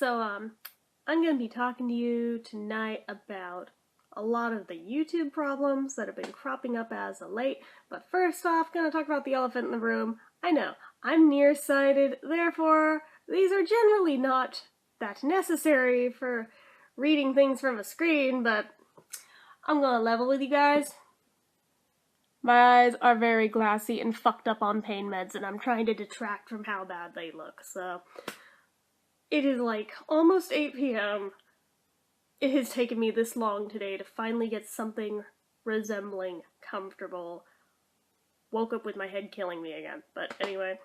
So, I'm gonna be talking to you tonight about a lot of the YouTube problems that have been cropping up as of late, but first off, gonna talk about the elephant in the room. I know, I'm nearsighted, therefore, these are generally not that necessary for reading things from a screen, but I'm gonna level with you guys. My eyes are very glassy and fucked up on pain meds, and I'm trying to detract from how bad they look, so it is like almost 8 p.m. It has taken me this long today to finally get something resembling comfortable. Woke up with my head killing me again. But anyway,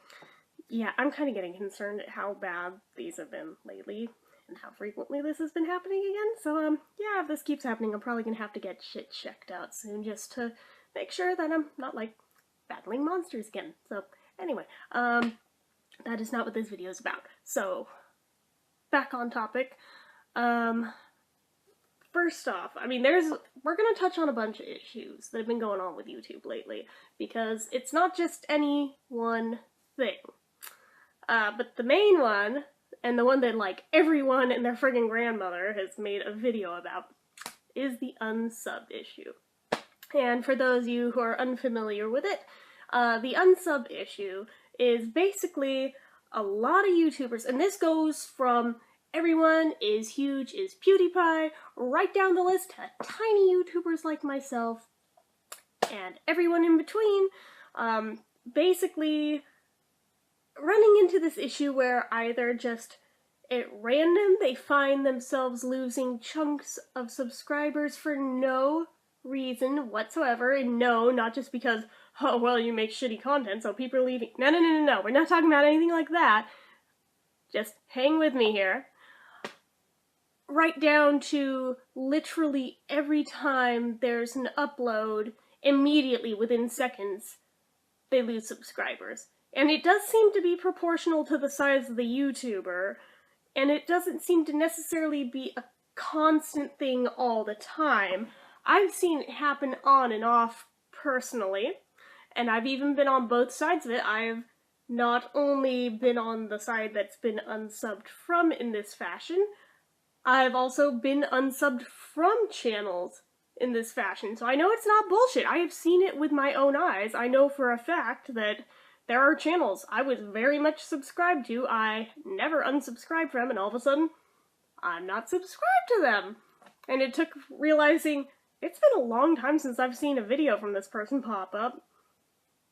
yeah, I'm kind of getting concerned at how bad these have been lately and how frequently this has been happening again. So, yeah, if this keeps happening, I'm probably gonna have to get shit checked out soon just to make sure that I'm not, like, battling monsters again. So, anyway, that is not what this video is about. So, back on topic. First off, I mean, we're gonna touch on a bunch of issues that have been going on with YouTube lately, because it's not just any one thing. But the main one, and the one that, like, everyone and their friggin' grandmother has made a video about, is the unsub issue. And for those of you who are unfamiliar with it, the unsub issue is basically a lot of YouTubers, and this goes from everyone is huge is PewDiePie, right down the list to tiny YouTubers like myself, and everyone in between, basically running into this issue where either just at random they find themselves losing chunks of subscribers for no reason whatsoever, and no, not just because, oh, well, you make shitty content, so people are leaving. No, we're not talking about anything like that. Just hang with me here. Right down to literally every time there's an upload, immediately within seconds, they lose subscribers. And it does seem to be proportional to the size of the YouTuber, and it doesn't seem to necessarily be a constant thing all the time. I've seen it happen on and off personally, and I've even been on both sides of it. I've not only been on the side that's been unsubbed from in this fashion, I've also been unsubbed from channels in this fashion, so I know it's not bullshit. I have seen it with my own eyes. I know for a fact that there are channels I was very much subscribed to, I never unsubscribed from, and all of a sudden, I'm not subscribed to them. And it took realizing, it's been a long time since I've seen a video from this person pop up.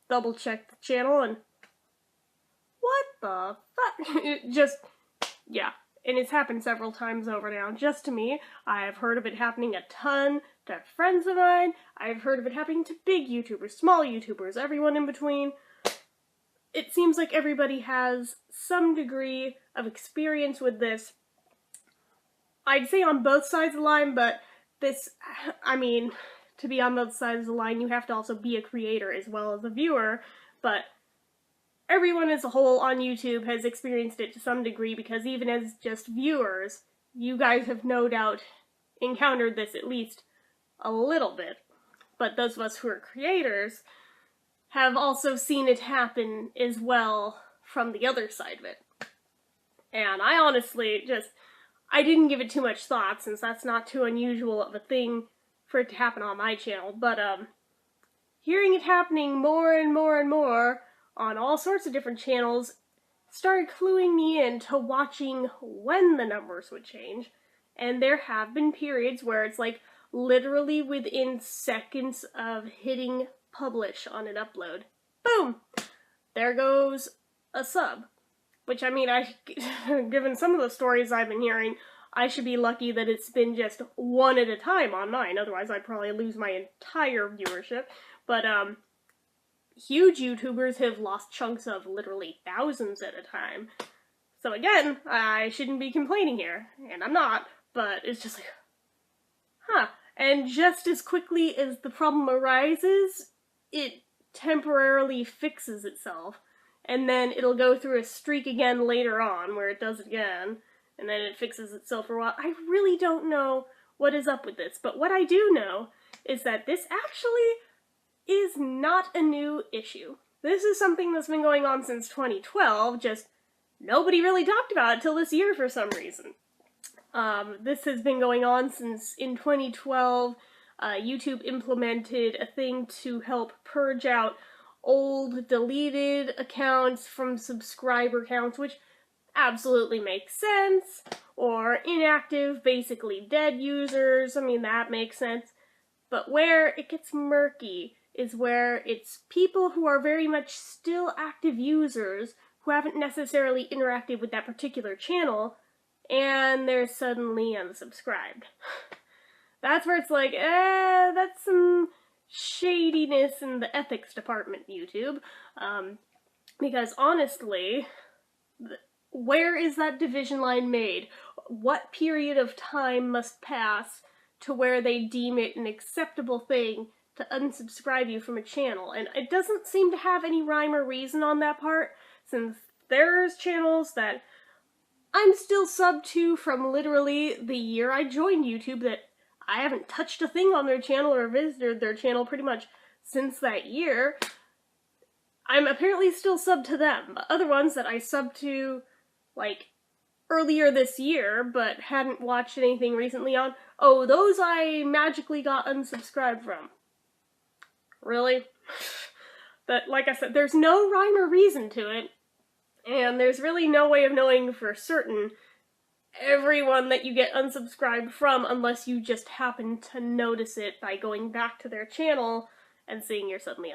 Double check the channel and, what the fuck? Yeah. And it's happened several times over now, just to me. I've heard of it happening a ton to friends of mine. I've heard of it happening to big YouTubers, small YouTubers, everyone in between. It seems like everybody has some degree of experience with this. I'd say on both sides of the line, but this, I mean, to be on both sides of the line, you have to also be a creator as well as a viewer, but everyone as a whole on YouTube has experienced it to some degree, because even as just viewers, you guys have no doubt encountered this at least a little bit. But those of us who are creators have also seen it happen as well from the other side of it. And I honestly I didn't give it too much thought, since that's not too unusual of a thing for it to happen on my channel, but hearing it happening more and more and more on all sorts of different channels started cluing me into watching when the numbers would change. And there have been periods where it's like literally within seconds of hitting publish on an upload, boom, there goes a sub. Which, I mean, given some of the stories I've been hearing, I should be lucky that it's been just one at a time on mine, otherwise I'd probably lose my entire viewership. But, huge YouTubers have lost chunks of literally thousands at a time. So again, I shouldn't be complaining here, and I'm not, but it's just like, huh. And just as quickly as the problem arises, it temporarily fixes itself, and then it'll go through a streak again later on, where it does it again, and then it fixes itself for a while. I really don't know what is up with this, but what I do know is that this actually is not a new issue. This is something that's been going on since 2012, just nobody really talked about it till this year for some reason. This has been going on since in 2012. YouTube implemented a thing to help purge out old deleted accounts from subscriber counts, which absolutely makes sense, or inactive, basically dead users. I mean, that makes sense. But where it gets murky is where it's people who are very much still active users who haven't necessarily interacted with that particular channel, and they're suddenly unsubscribed. That's where it's like, that's some shadiness in the ethics department, YouTube. Because honestly, where is that division line made? What period of time must pass to where they deem it an acceptable thing to unsubscribe you from a channel? And it doesn't seem to have any rhyme or reason on that part, since there's channels that I'm still subbed to from literally the year I joined YouTube that I haven't touched a thing on their channel or visited their channel pretty much since that year. I'm apparently still subbed to them, but other ones that I subbed to, like, earlier this year, but hadn't watched anything recently on, oh, those I magically got unsubscribed from. Really? But, like I said, there's no rhyme or reason to it, and there's really no way of knowing for certain everyone that you get unsubscribed from unless you just happen to notice it by going back to their channel and seeing you're suddenly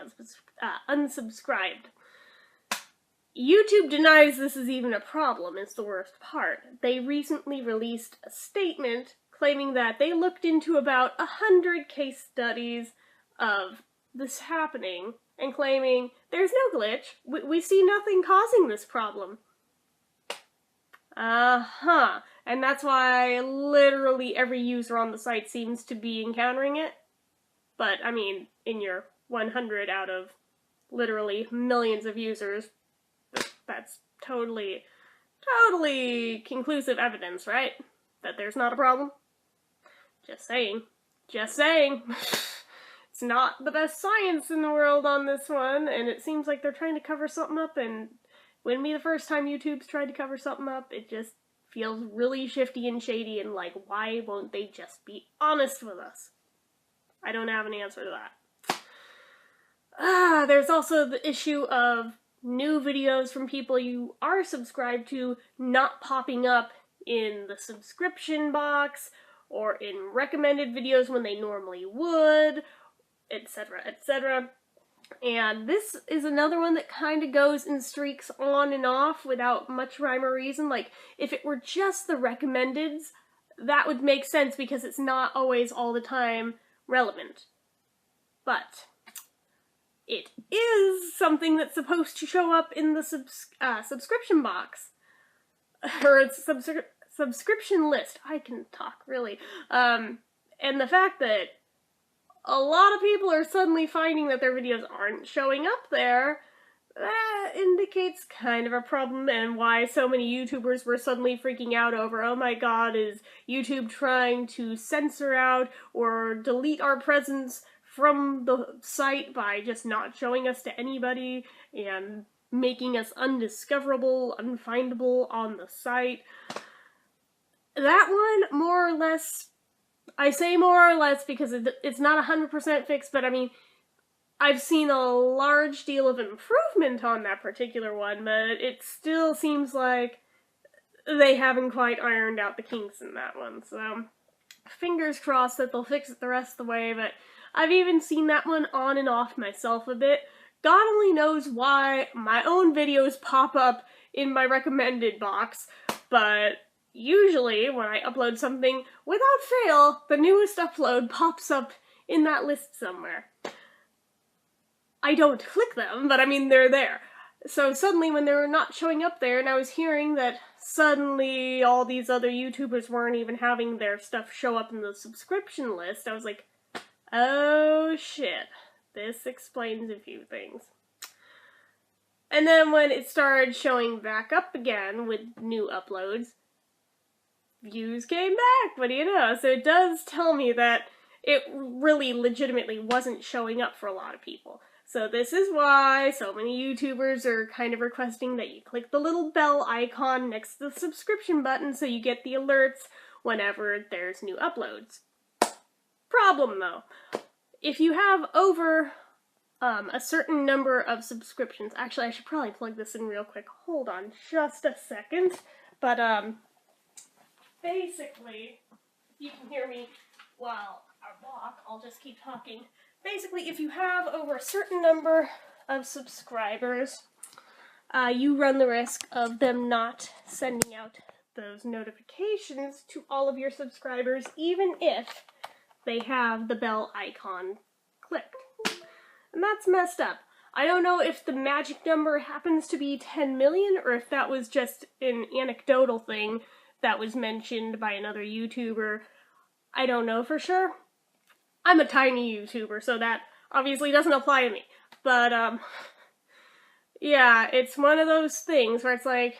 unsubscribed. YouTube denies this is even a problem, is the worst part. They recently released a statement claiming that they looked into about 100 case studies of this happening and claiming there's no glitch, we see nothing causing this problem. And that's why literally every user on the site seems to be encountering it. But, I mean, in your 100 out of literally millions of users, that's totally conclusive evidence, right? That there's not a problem? Just saying. Just saying. It's not the best science in the world on this one, and it seems like they're trying to cover something up, and wouldn't be the first time YouTube's tried to cover something up. It just feels really shifty and shady, and like, why won't they just be honest with us? I don't have an answer to that. There's also the issue of new videos from people you are subscribed to not popping up in the subscription box or in recommended videos when they normally would, etc., etc. And this is another one that kind of goes in streaks on and off without much rhyme or reason. Like, if it were just the recommendeds, that would make sense because it's not always all the time relevant. But it is something that's supposed to show up in the subscription box. Or it's subscription list. I can talk, really. And the fact that a lot of people are suddenly finding that their videos aren't showing up there, that indicates kind of a problem, and why so many YouTubers were suddenly freaking out over, oh my god, is YouTube trying to censor out or delete our presence from the site by just not showing us to anybody and making us undiscoverable, unfindable on the site. That one, more or less, I say more or less because it's not 100% fixed, but I mean, I've seen a large deal of improvement on that particular one, but it still seems like they haven't quite ironed out the kinks in that one, so fingers crossed that they'll fix it the rest of the way. But I've even seen that one on and off myself a bit. God only knows why my own videos pop up in my recommended box, but usually when I upload something, without fail, the newest upload pops up in that list somewhere. I don't click them, but I mean, they're there. So suddenly when they were not showing up there, and I was hearing that suddenly all these other YouTubers weren't even having their stuff show up in the subscription list, I was like, oh shit, this explains a few things. And then when it started showing back up again with new uploads, views came back, what do you know? So it does tell me that it really legitimately wasn't showing up for a lot of people. So this is why so many YouTubers are kind of requesting that you click the little bell icon next to the subscription button so you get the alerts whenever there's new uploads. Problem though, if you have over a certain number of subscriptions, actually I should probably plug this in real quick, hold on just a second, but basically, if you can hear me while I walk, I'll just keep talking. Basically, if you have over a certain number of subscribers, you run the risk of them not sending out those notifications to all of your subscribers, even if they have the bell icon clicked. And that's messed up. I don't know if the magic number happens to be 10 million, or if that was just an anecdotal thing that was mentioned by another YouTuber. I don't know for sure. I'm a tiny YouTuber, so that obviously doesn't apply to me. But, yeah, it's one of those things where it's like,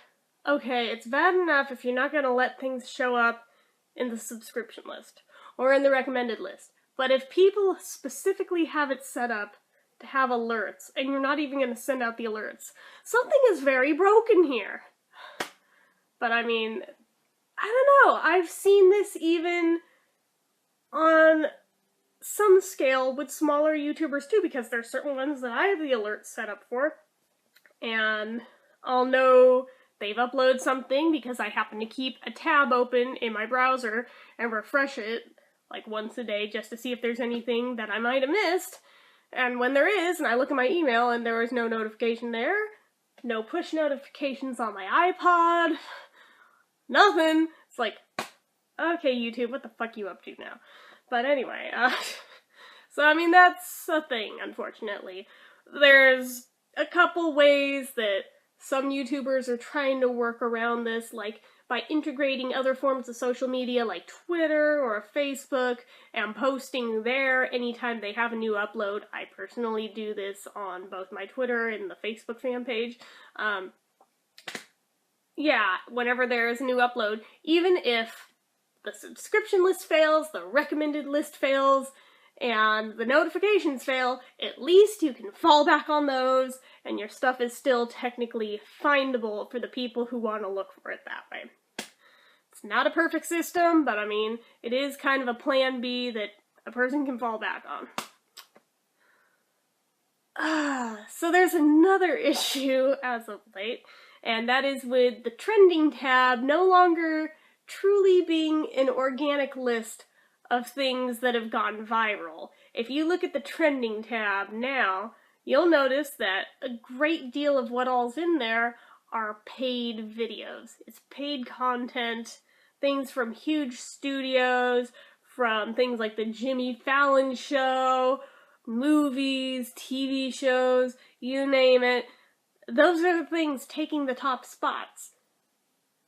okay, it's bad enough if you're not gonna let things show up in the subscription list, or in the recommended list. But if people specifically have it set up to have alerts, and you're not even gonna send out the alerts, something is very broken here. But I mean, I don't know, I've seen this even on some scale with smaller YouTubers too, because there's certain ones that I have the alerts set up for, and I'll know they've uploaded something because I happen to keep a tab open in my browser and refresh it like once a day just to see if there's anything that I might have missed. And when there is, and I look at my email and there is no notification there, no push notifications on my iPod, nothing. It's like, okay, YouTube, what the fuck you up to now? But anyway, so I mean, that's a thing, unfortunately. There's a couple ways that some YouTubers are trying to work around this, like by integrating other forms of social media like Twitter or Facebook and posting there anytime they have a new upload. I personally do this on both my Twitter and the Facebook fan page. Yeah, whenever there is a new upload, even if the subscription list fails, the recommended list fails, and the notifications fail, at least you can fall back on those, and your stuff is still technically findable for the people who want to look for it that way. It's not a perfect system, but I mean, it is kind of a plan B that a person can fall back on. So there's another issue as of late, and that is with the trending tab no longer truly being an organic list of things that have gone viral. If you look at the trending tab now, you'll notice that a great deal of what all's in there are paid videos. It's paid content, things from huge studios, from things like the Jimmy Fallon Show, movies, TV shows, you name it. Those are the things taking the top spots.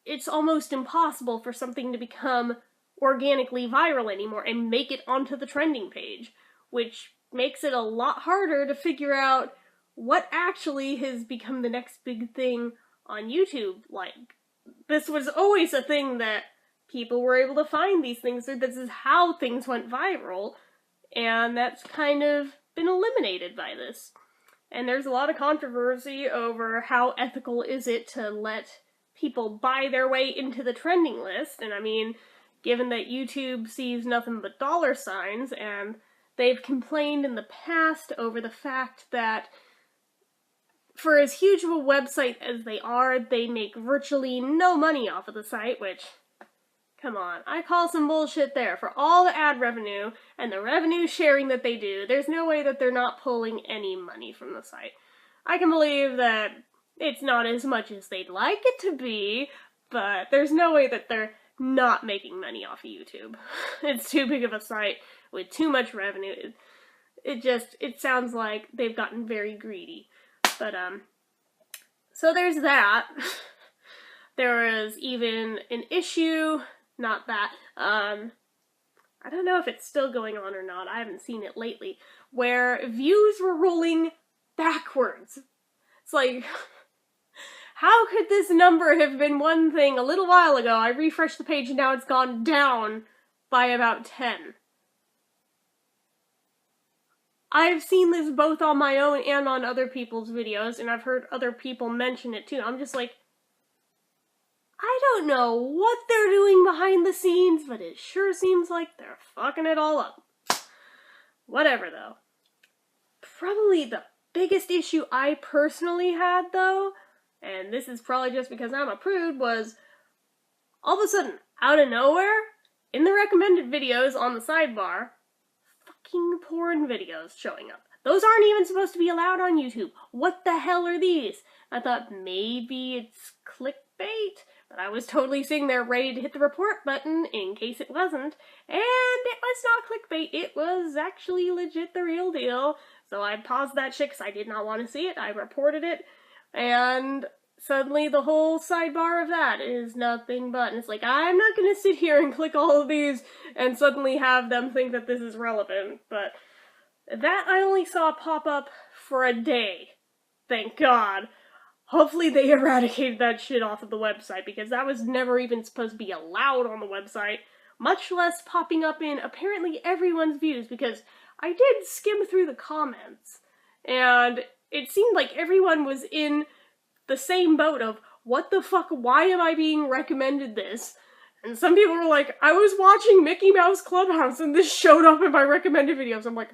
It's almost impossible for something to become organically viral anymore and make it onto the trending page, which makes it a lot harder to figure out what actually has become the next big thing on YouTube. Like, this was always a thing that people were able to find these things, or this is how things went viral, and that's kind of been eliminated by this. And there's a lot of controversy over how ethical is it to let people buy their way into the trending list, and I mean, given that YouTube sees nothing but dollar signs, and they've complained in the past over the fact that for as huge of a website as they are, they make virtually no money off of the site, which, come on, I call some bullshit there. For all the ad revenue and the revenue sharing that they do, there's no way that they're not pulling any money from the site. I can believe that it's not as much as they'd like it to be, but there's no way that they're not making money off of YouTube. It's too big of a site with too much revenue. It sounds like they've gotten very greedy. But, so there's that. There was even an issue, not that, I don't know if it's still going on or not, I haven't seen it lately, where views were rolling backwards. It's like, how could this number have been one thing a little while ago? I refreshed the page and now it's gone down by about 10. I've seen this both on my own and on other people's videos, and I've heard other people mention it too. I'm just like, I I don't know what they're doing behind the scenes, but it sure seems like they're fucking it all up. Whatever, though. Probably the biggest issue I personally had, though, and this is probably just because I'm a prude, was all of a sudden, out of nowhere, in the recommended videos on the sidebar, fucking porn videos showing up. Those aren't even supposed to be allowed on YouTube. What the hell are these? I thought maybe it's clickbait, but I was totally sitting there ready to hit the report button in case it wasn't. And it was not clickbait. It was actually legit the real deal. So I paused that shit because I did not want to see it. I reported it. And suddenly the whole sidebar of that is nothing but, and it's like, I'm not going to sit here and click all of these and suddenly have them think that this is relevant. But that I only saw pop up for a day. Thank God. Hopefully they eradicated that shit off of the website, because that was never even supposed to be allowed on the website, much less popping up in apparently everyone's views, because I did skim through the comments, and it seemed like everyone was in the same boat of, what the fuck, why am I being recommended this? And some people were like, I was watching Mickey Mouse Clubhouse and this showed up in my recommended videos. I'm like,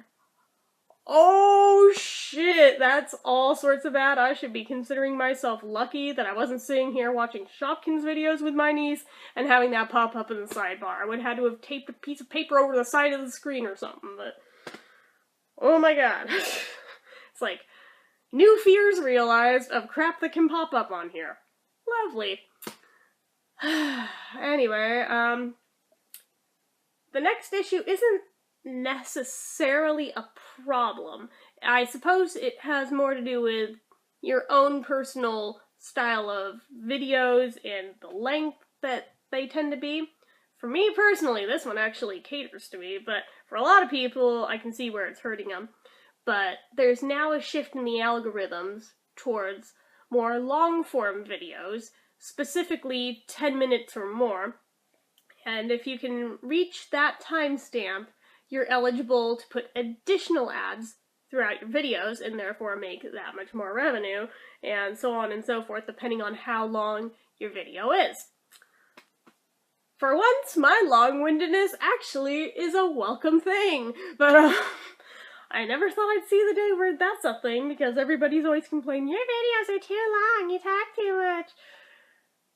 oh shit, that's all sorts of bad. I should be considering myself lucky that I wasn't sitting here watching Shopkins videos with my niece and having that pop up in the sidebar. I would have had to have taped a piece of paper over the side of the screen or something, but oh my god. It's like, new fears realized of crap that can pop up on here. Lovely. Anyway, the next issue isn't necessarily a problem. I suppose it has more to do with your own personal style of videos and the length that they tend to be. For me personally, this one actually caters to me, but for a lot of people, I can see where it's hurting them. But there's now a shift in the algorithms towards more long-form videos, specifically 10 minutes or more. And if you can reach that timestamp, you're eligible to put additional ads throughout your videos and therefore make that much more revenue, and so on and so forth, depending on how long your video is. For once, my long-windedness actually is a welcome thing, but I never thought I'd see the day where that's a thing, because everybody's always complaining, your videos are too long, you talk too much.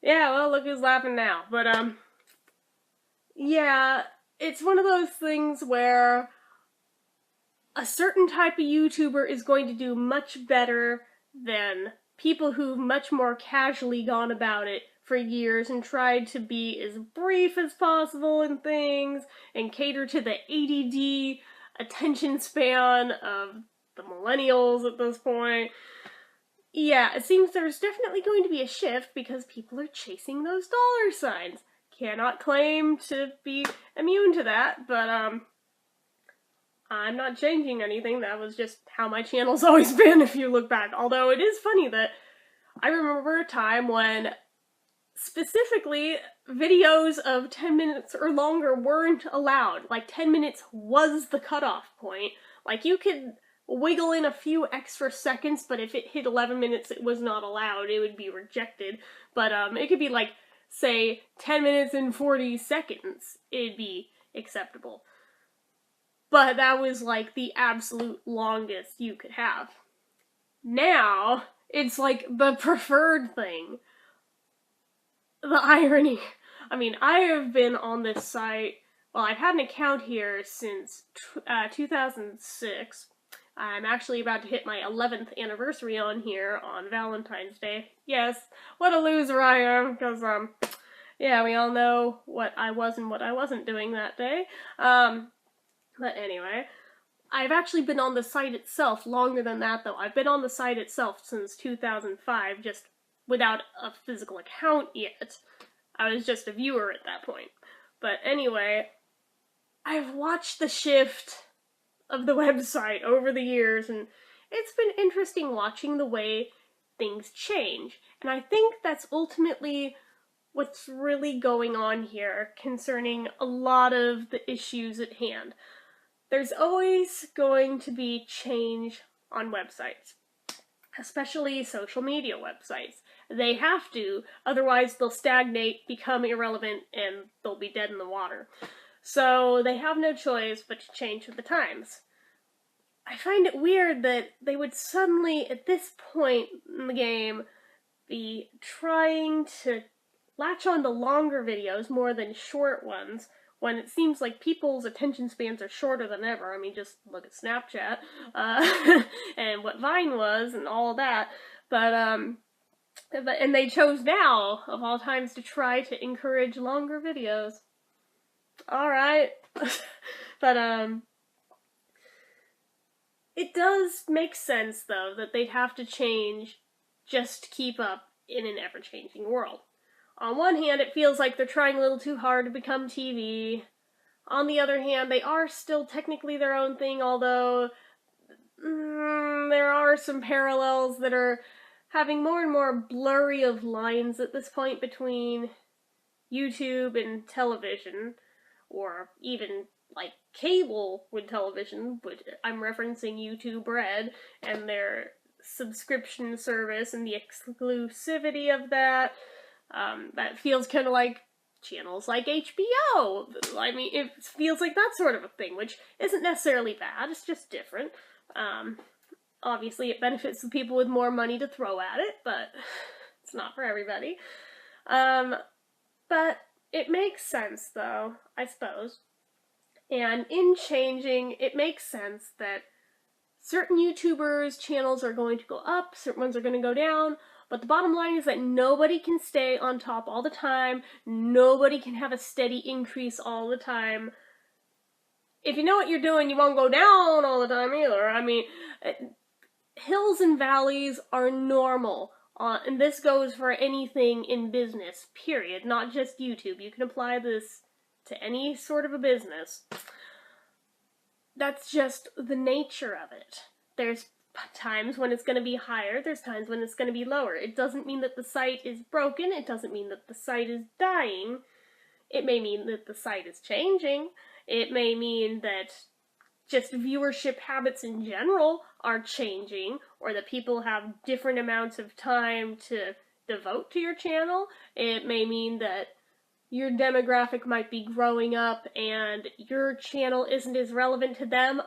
Yeah, well, look who's laughing now. But, yeah, it's one of those things where a certain type of YouTuber is going to do much better than people who've much more casually gone about it for years and tried to be as brief as possible in things and cater to the ADD attention span of the millennials at this point. Yeah, it seems there's definitely going to be a shift because people are chasing those dollar signs. Cannot claim to be immune to that, but I'm not changing anything. That was just how my channel's always been if you look back. Although it is funny that I remember a time when specifically videos of 10 minutes or longer weren't allowed. Like 10 minutes was the cutoff point. Like you could wiggle in a few extra seconds, but if it hit 11 minutes it was not allowed. It would be rejected. But it could be like, say, 10 minutes and 40 seconds. It'd be acceptable. But that was like the absolute longest you could have. Now, it's like the preferred thing. The irony. I mean, I have been on this site, well, I've had an account here since 2006. I'm actually about to hit my 11th anniversary on here on Valentine's Day. Yes, what a loser I am, because, yeah, we all know what I was and what I wasn't doing that day. But anyway, I've actually been on the site itself longer than that, though. I've been on the site itself since 2005, just without a physical account yet. I was just a viewer at that point. But anyway, I've watched the shift of the website over the years, and it's been interesting watching the way things change. And I think that's ultimately what's really going on here concerning a lot of the issues at hand. There's always going to be change on websites, especially social media websites. They have to, otherwise they'll stagnate, become irrelevant, and they'll be dead in the water. So they have no choice but to change with the times. I find it weird that they would suddenly, at this point in the game, be trying to latch on to longer videos more than short ones, when it seems like people's attention spans are shorter than ever. I mean, just look at Snapchat, and what Vine was, and all that. And they chose now, of all times, to try to encourage longer videos. Alright. But, it does make sense, though, that they'd have to change just to keep up in an ever-changing world. On one hand, it feels like they're trying a little too hard to become TV. On the other hand, they are still technically their own thing, although there are some parallels that are having more and more blurry of lines at this point between YouTube and television, or even like cable with television, which I'm referencing YouTube Red and their subscription service and the exclusivity of that. That feels kind of like channels like HBO. I mean, it feels like that sort of a thing, which isn't necessarily bad, it's just different. Obviously it benefits the people with more money to throw at it, but it's not for everybody. But it makes sense, though, I suppose. And in changing, it makes sense that certain YouTubers' channels are going to go up, certain ones are going to go down, but the bottom line is that nobody can stay on top all the time, nobody can have a steady increase all the time. If you know what you're doing, you won't go down all the time either. I mean, hills and valleys are normal, and this goes for anything in business, period, not just YouTube. You can apply this to any sort of a business. That's just the nature of it. There's times when it's going to be higher, there's times when it's going to be lower. It doesn't mean that the site is broken, it doesn't mean that the site is dying. It may mean that the site is changing. It may mean that just viewership habits in general are changing, or that people have different amounts of time to devote to your channel. It may mean that your demographic might be growing up and your channel isn't as relevant to them,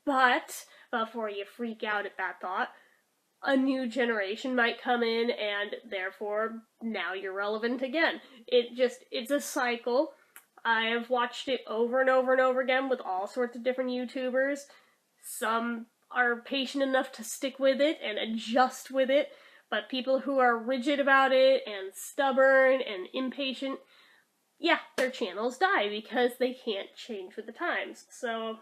but before you freak out at that thought, a new generation might come in and therefore now you're relevant again. It's a cycle. I have watched it over and over and over again with all sorts of different YouTubers. Some are patient enough to stick with it and adjust with it, but people who are rigid about it and stubborn and impatient, yeah, their channels die because they can't change with the times. So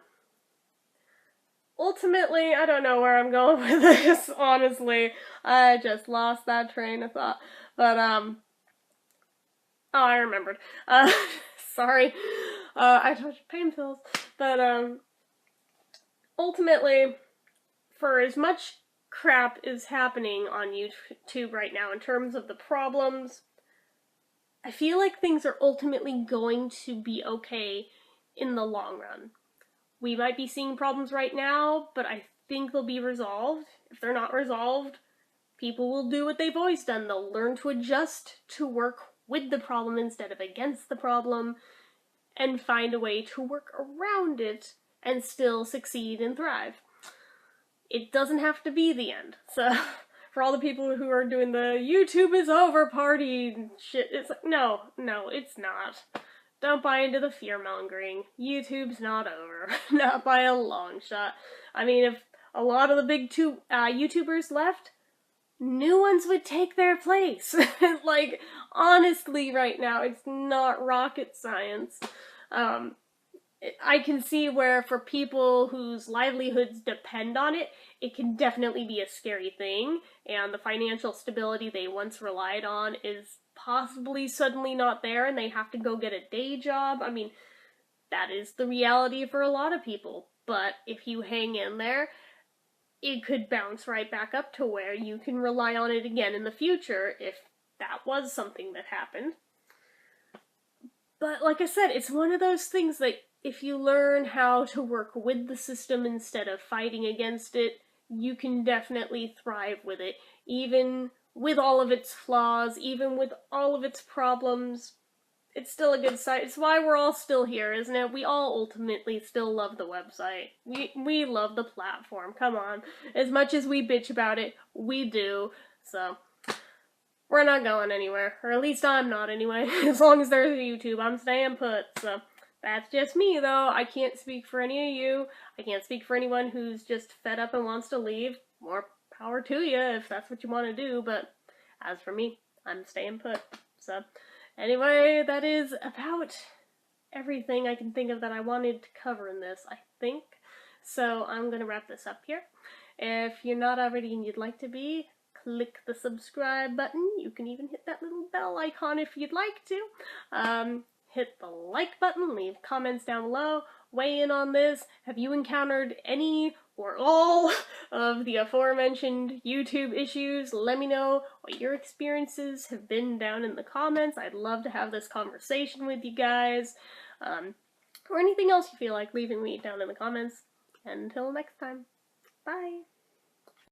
ultimately, I don't know where I'm going with this, honestly. I just lost that train of thought. But, oh, I remembered. Sorry. I told you pain pills. But, ultimately, for as much crap is happening on YouTube right now in terms of the problems, I feel like things are ultimately going to be okay in the long run. We might be seeing problems right now, but I think they'll be resolved. If they're not resolved, people will do what they've always done. They'll learn to adjust to work with the problem instead of against the problem, and find a way to work around it and still succeed and thrive. It doesn't have to be the end. So, for all the people who are doing the YouTube is over party and shit, it's like, no, it's not. Don't buy into the fear-mongering. YouTube's not over. Not by a long shot. I mean, if a lot of the big YouTubers left, new ones would take their place. Like, honestly, right now, it's not rocket science. I can see where for people whose livelihoods depend on it, it can definitely be a scary thing, and the financial stability they once relied on is possibly suddenly not there, and they have to go get a day job. I mean, that is the reality for a lot of people, but if you hang in there, it could bounce right back up to where you can rely on it again in the future if that was something that happened. But like I said, it's one of those things that if you learn how to work with the system instead of fighting against it, you can definitely thrive with it, even with all of its flaws, even with all of its problems, it's still a good site. It's why we're all still here, isn't it? We all ultimately still love the website. We love the platform. Come on. As much as we bitch about it, we do. So, we're not going anywhere. Or at least I'm not anyway. As long as there's YouTube, I'm staying put. So, that's just me though. I can't speak for any of you. I can't speak for anyone who's just fed up and wants to leave. More power to you if that's what you want to do. But as for me, I'm staying put. So, anyway, that is about everything I can think of that I wanted to cover in this, I think. So I'm going to wrap this up here. If you're not already and you'd like to be, click the subscribe button. You can even hit that little bell icon if you'd like to. Hit the like button, leave comments down below, weigh in on this. Have you encountered any or all of the aforementioned YouTube issues? Let me know what your experiences have been down in the comments. I'd love to have this conversation with you guys. Or anything else you feel like leaving me down in the comments. Until next time, bye!